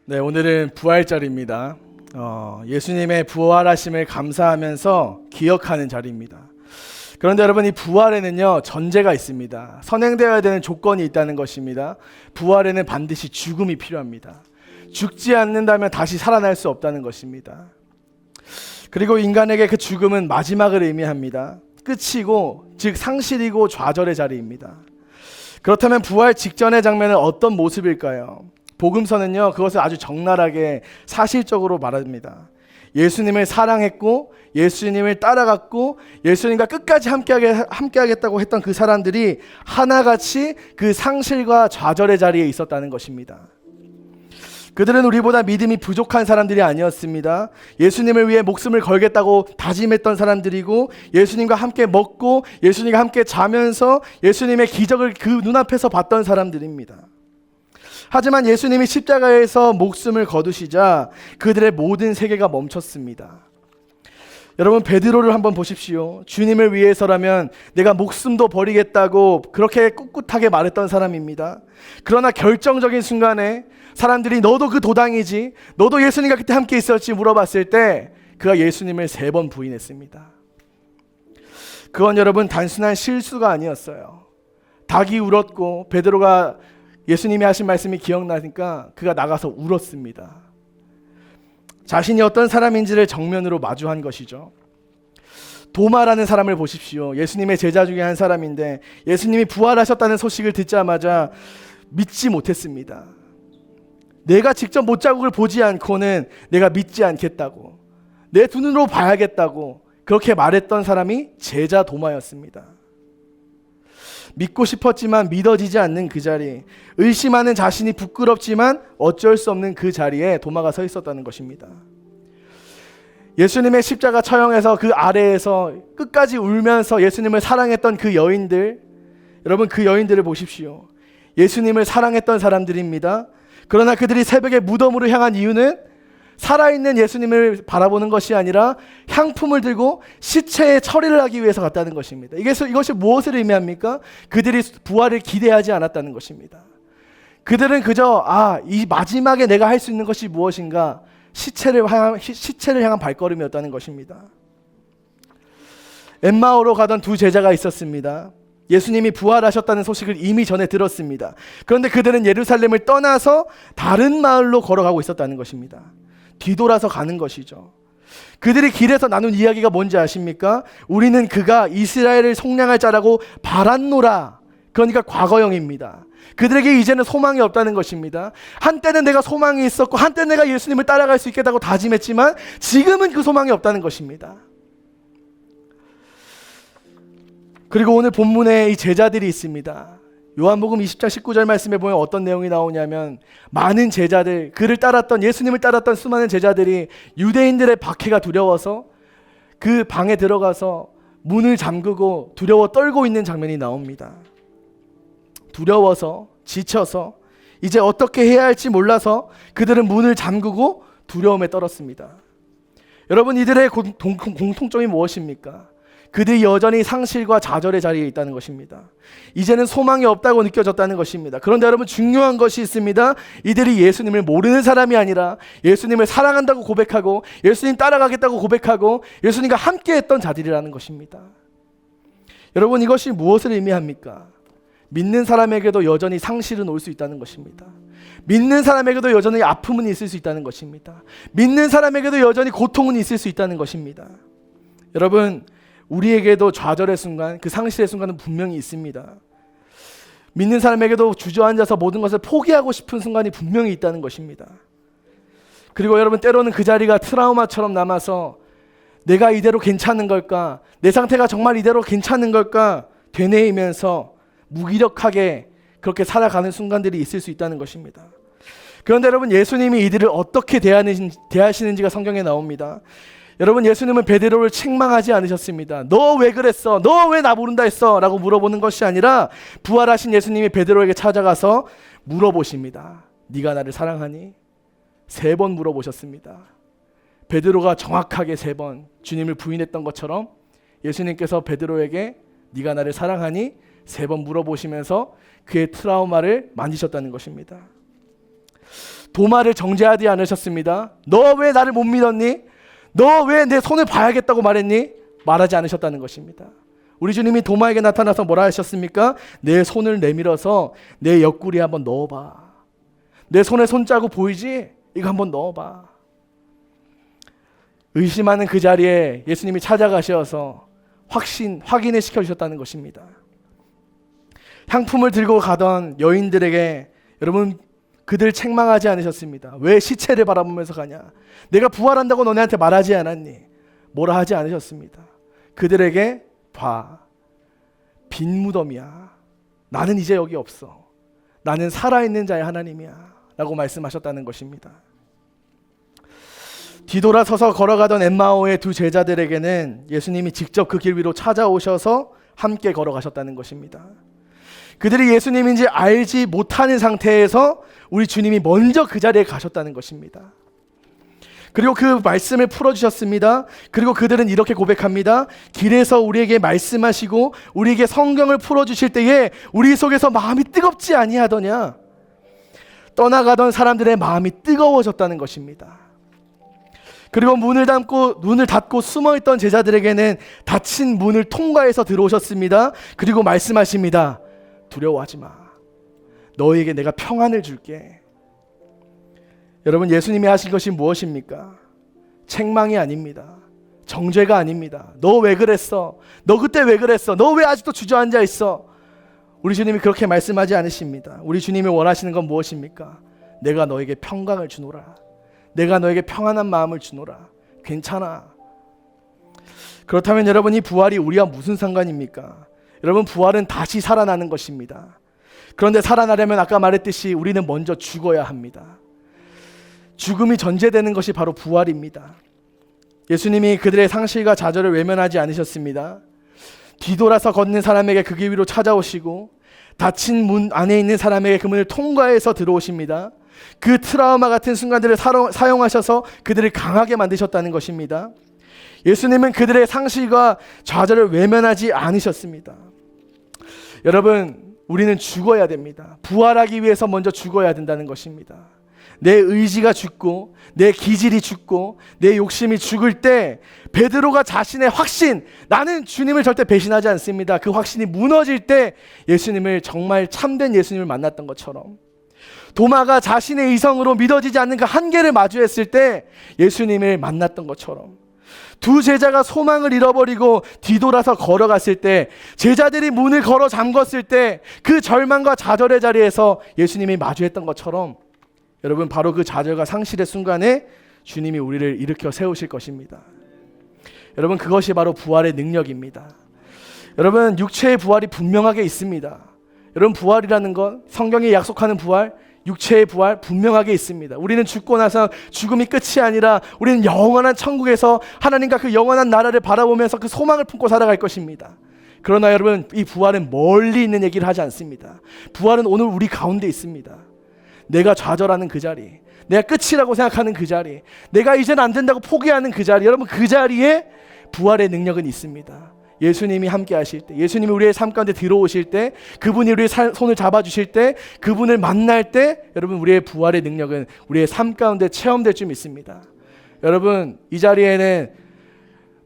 네, 오늘은 부활절입니다. 예수님의 부활하심을 감사하면서 기억하는 자리입니다. 그런데 여러분, 이 부활에는요 전제가 있습니다. 선행되어야 되는 조건이 있다는 것입니다. 부활에는 반드시 죽음이 필요합니다. 죽지 않는다면 다시 살아날 수 없다는 것입니다. 그리고 인간에게 그 죽음은 마지막을 의미합니다. 끝이고, 즉 상실이고 좌절의 자리입니다. 그렇다면 부활 직전의 장면은 어떤 모습일까요? 복음서는요 그것을 아주 적나라하게 사실적으로 말합니다. 예수님을 사랑했고 예수님을 따라갔고 예수님과 끝까지 함께하겠다고 했던 그 사람들이 하나같이 그 상실과 좌절의 자리에 있었다는 것입니다. 그들은 우리보다 믿음이 부족한 사람들이 아니었습니다. 예수님을 위해 목숨을 걸겠다고 다짐했던 사람들이고, 예수님과 함께 먹고 예수님과 함께 자면서 예수님의 기적을 그 눈앞에서 봤던 사람들입니다. 하지만 예수님이 십자가에서 목숨을 거두시자 그들의 모든 세계가 멈췄습니다. 여러분, 베드로를 한번 보십시오. 주님을 위해서라면 내가 목숨도 버리겠다고 그렇게 꿋꿋하게 말했던 사람입니다. 그러나 결정적인 순간에 사람들이 너도 그 도당이지, 너도 예수님과 그때 함께 있었지 물어봤을 때 그가 예수님을 3번 부인했습니다. 그건 여러분 단순한 실수가 아니었어요. 닭이 울었고 베드로가 예수님이 하신 말씀이 기억나니까 그가 나가서 울었습니다. 자신이 어떤 사람인지를 정면으로 마주한 것이죠. 도마라는 사람을 보십시오. 예수님의 제자 중에 한 사람인데 예수님이 부활하셨다는 소식을 듣자마자 믿지 못했습니다. 내가 직접 못자국을 보지 않고는 내가 믿지 않겠다고, 내 두 눈으로 봐야겠다고 그렇게 말했던 사람이 제자 도마였습니다. 믿고 싶었지만 믿어지지 않는 그 자리, 의심하는 자신이 부끄럽지만 어쩔 수 없는 그 자리에 도마가 서 있었다는 것입니다. 예수님의 십자가 처형에서 그 아래에서 끝까지 울면서 예수님을 사랑했던 그 여인들, 여러분 그 여인들을 보십시오. 예수님을 사랑했던 사람들입니다. 그러나 그들이 새벽에 무덤으로 향한 이유는 살아있는 예수님을 바라보는 것이 아니라 향품을 들고 시체의 처리를 하기 위해서 갔다는 것입니다. 이것이 무엇을 의미합니까? 그들이 부활을 기대하지 않았다는 것입니다. 그들은 그저 이 마지막에 내가 할 수 있는 것이 무엇인가, 시체를 향한 발걸음이었다는 것입니다. 엠마오로 가던 두 제자가 있었습니다. 예수님이 부활하셨다는 소식을 이미 전에 들었습니다. 그런데 그들은 예루살렘을 떠나서 다른 마을로 걸어가고 있었다는 것입니다. 뒤돌아서 가는 것이죠. 그들이 길에서 나눈 이야기가 뭔지 아십니까? 우리는 그가 이스라엘을 속량할 자라고 바랐노라. 그러니까 과거형입니다. 그들에게 이제는 소망이 없다는 것입니다. 한때는 내가 소망이 있었고 한때는 내가 예수님을 따라갈 수 있겠다고 다짐했지만 지금은 그 소망이 없다는 것입니다. 그리고 오늘 본문에 이 제자들이 있습니다. 요한복음 20장 19절 말씀에 보면 어떤 내용이 나오냐면, 많은 제자들, 그를 따랐던, 예수님을 따랐던 수많은 제자들이 유대인들의 박해가 두려워서 그 방에 들어가서 문을 잠그고 두려워 떨고 있는 장면이 나옵니다. 두려워서, 지쳐서 이제 어떻게 해야 할지 몰라서 그들은 문을 잠그고 두려움에 떨었습니다. 여러분, 이들의 공통점이 무엇입니까? 그들이 여전히 상실과 좌절의 자리에 있다는 것입니다. 이제는 소망이 없다고 느껴졌다는 것입니다. 그런데 여러분, 중요한 것이 있습니다. 이들이 예수님을 모르는 사람이 아니라 예수님을 사랑한다고 고백하고 예수님 따라가겠다고 고백하고 예수님과 함께했던 자들이라는 것입니다. 여러분, 이것이 무엇을 의미합니까? 믿는 사람에게도 여전히 상실은 올 수 있다는 것입니다. 믿는 사람에게도 여전히 아픔은 있을 수 있다는 것입니다. 믿는 사람에게도 여전히 고통은 있을 수 있다는 것입니다. 여러분, 우리에게도 좌절의 순간, 그 상실의 순간은 분명히 있습니다. 믿는 사람에게도 주저앉아서 모든 것을 포기하고 싶은 순간이 분명히 있다는 것입니다. 그리고 여러분, 때로는 그 자리가 트라우마처럼 남아서 내가 이대로 괜찮은 걸까? 내 상태가 정말 이대로 괜찮은 걸까? 되뇌이면서 무기력하게 그렇게 살아가는 순간들이 있을 수 있다는 것입니다. 그런데 여러분, 예수님이 이들을 어떻게 대하시는지가 성경에 나옵니다. 여러분, 예수님은 베드로를 책망하지 않으셨습니다. 너 왜 그랬어? 너 왜 나 모른다 했어? 라고 물어보는 것이 아니라 부활하신 예수님이 베드로에게 찾아가서 물어보십니다. 네가 나를 사랑하니? 3번 물어보셨습니다. 베드로가 정확하게 3번 주님을 부인했던 것처럼 예수님께서 베드로에게 네가 나를 사랑하니? 3번 물어보시면서 그의 트라우마를 만지셨다는 것입니다. 도마를 정죄하지 않으셨습니다. 너 왜 나를 못 믿었니? 너 왜 내 손을 봐야겠다고 말했니? 말하지 않으셨다는 것입니다. 우리 주님이 도마에게 나타나서 뭐라 하셨습니까? 내 손을 내밀어서 내 옆구리에 한번 넣어봐. 내 손에 손자국 보이지? 이거 한번 넣어봐. 의심하는 그 자리에 예수님이 찾아가셔서 확인을 시켜주셨다는 것입니다. 향품을 들고 가던 여인들에게 여러분 그들 책망하지 않으셨습니다. 왜 시체를 바라보면서 가냐? 내가 부활한다고 너네한테 말하지 않았니? 뭐라 하지 않으셨습니다. 그들에게 봐, 빈 무덤이야. 나는 이제 여기 없어. 나는 살아있는 자의 하나님이야 라고 말씀하셨다는 것입니다. 뒤돌아서서 걸어가던 엠마오의 두 제자들에게는 예수님이 직접 그 길 위로 찾아오셔서 함께 걸어가셨다는 것입니다. 그들이 예수님인지 알지 못하는 상태에서 우리 주님이 먼저 그 자리에 가셨다는 것입니다. 그리고 그 말씀을 풀어주셨습니다. 그리고 그들은 이렇게 고백합니다. 길에서 우리에게 말씀하시고 우리에게 성경을 풀어주실 때에 우리 속에서 마음이 뜨겁지 아니하더냐. 떠나가던 사람들의 마음이 뜨거워졌다는 것입니다. 그리고 문을 닫고 숨어있던 제자들에게는 닫힌 문을 통과해서 들어오셨습니다. 그리고 말씀하십니다. 두려워하지 마. 너에게 내가 평안을 줄게. 여러분, 예수님이 하신 것이 무엇입니까? 책망이 아닙니다. 정죄가 아닙니다. 너 왜 그랬어? 너 그때 왜 그랬어? 너 왜 아직도 주저앉아 있어? 우리 주님이 그렇게 말씀하지 않으십니다. 우리 주님이 원하시는 건 무엇입니까? 내가 너에게 평강을 주노라. 내가 너에게 평안한 마음을 주노라. 괜찮아. 그렇다면 여러분, 이 부활이 우리와 무슨 상관입니까? 여러분, 부활은 다시 살아나는 것입니다. 그런데 살아나려면 아까 말했듯이 우리는 먼저 죽어야 합니다. 죽음이 전제되는 것이 바로 부활입니다. 예수님이 그들의 상실과 좌절을 외면하지 않으셨습니다. 뒤돌아서 걷는 사람에게 그 길 위로 찾아오시고 닫힌 문 안에 있는 사람에게 그 문을 통과해서 들어오십니다. 그 트라우마 같은 순간들을 사용하셔서 그들을 강하게 만드셨다는 것입니다. 예수님은 그들의 상실과 좌절을 외면하지 않으셨습니다. 여러분, 우리는 죽어야 됩니다. 부활하기 위해서 먼저 죽어야 된다는 것입니다. 내 의지가 죽고 내 기질이 죽고 내 욕심이 죽을 때 베드로가 자신의 확신, 나는 주님을 절대 배신하지 않습니다. 그 확신이 무너질 때 예수님을, 정말 참된 예수님을 만났던 것처럼, 도마가 자신의 이성으로 믿어지지 않는 그 한계를 마주했을 때 예수님을 만났던 것처럼, 두 제자가 소망을 잃어버리고 뒤돌아서 걸어갔을 때, 제자들이 문을 걸어 잠궜을 때 그 절망과 좌절의 자리에서 예수님이 마주했던 것처럼, 여러분, 바로 그 좌절과 상실의 순간에 주님이 우리를 일으켜 세우실 것입니다. 여러분, 그것이 바로 부활의 능력입니다. 여러분, 육체의 부활이 분명하게 있습니다. 여러분, 부활이라는 건, 성경이 약속하는 부활, 육체의 부활 분명하게 있습니다. 우리는 죽고 나서 죽음이 끝이 아니라 우리는 영원한 천국에서 하나님과 그 영원한 나라를 바라보면서 그 소망을 품고 살아갈 것입니다. 그러나 여러분, 이 부활은 멀리 있는 얘기를 하지 않습니다. 부활은 오늘 우리 가운데 있습니다. 내가 좌절하는 그 자리, 내가 끝이라고 생각하는 그 자리, 내가 이제는 안 된다고 포기하는 그 자리, 여러분, 그 자리에 부활의 능력은 있습니다. 예수님이 함께 하실 때, 예수님이 우리의 삶 가운데 들어오실 때, 그분이 우리의 손을 잡아주실 때, 그분을 만날 때, 여러분, 우리의 부활의 능력은 우리의 삶 가운데 체험될 줄 믿습니다. 여러분, 이 자리에는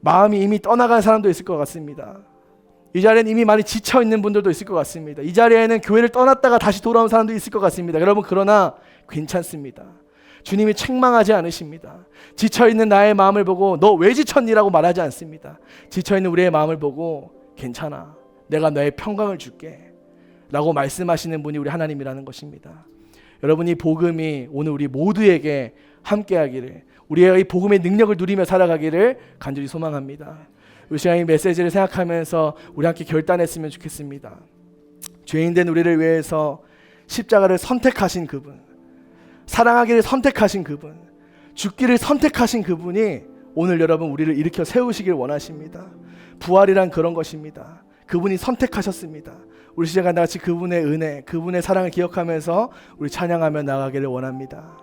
마음이 이미 떠나간 사람도 있을 것 같습니다. 이 자리에는 이미 많이 지쳐있는 분들도 있을 것 같습니다. 이 자리에는 교회를 떠났다가 다시 돌아온 사람도 있을 것 같습니다. 여러분, 그러나 괜찮습니다. 주님이 책망하지 않으십니다. 지쳐있는 나의 마음을 보고 너 왜 지쳤니라고 말하지 않습니다. 지쳐있는 우리의 마음을 보고 괜찮아, 내가 너의 평강을 줄게 라고 말씀하시는 분이 우리 하나님이라는 것입니다. 여러분, 이 복음이 오늘 우리 모두에게 함께하기를, 우리의 이 복음의 능력을 누리며 살아가기를 간절히 소망합니다. 이 시간 이 메시지를 생각하면서 우리 함께 결단했으면 좋겠습니다. 죄인된 우리를 위해서 십자가를 선택하신 그분, 사랑하기를 선택하신 그분, 죽기를 선택하신 그분이 오늘 여러분 우리를 일으켜 세우시길 원하십니다. 부활이란 그런 것입니다. 그분이 선택하셨습니다. 우리 시간 다 같이 그분의 은혜, 그분의 사랑을 기억하면서 우리 찬양하며 나가기를 원합니다.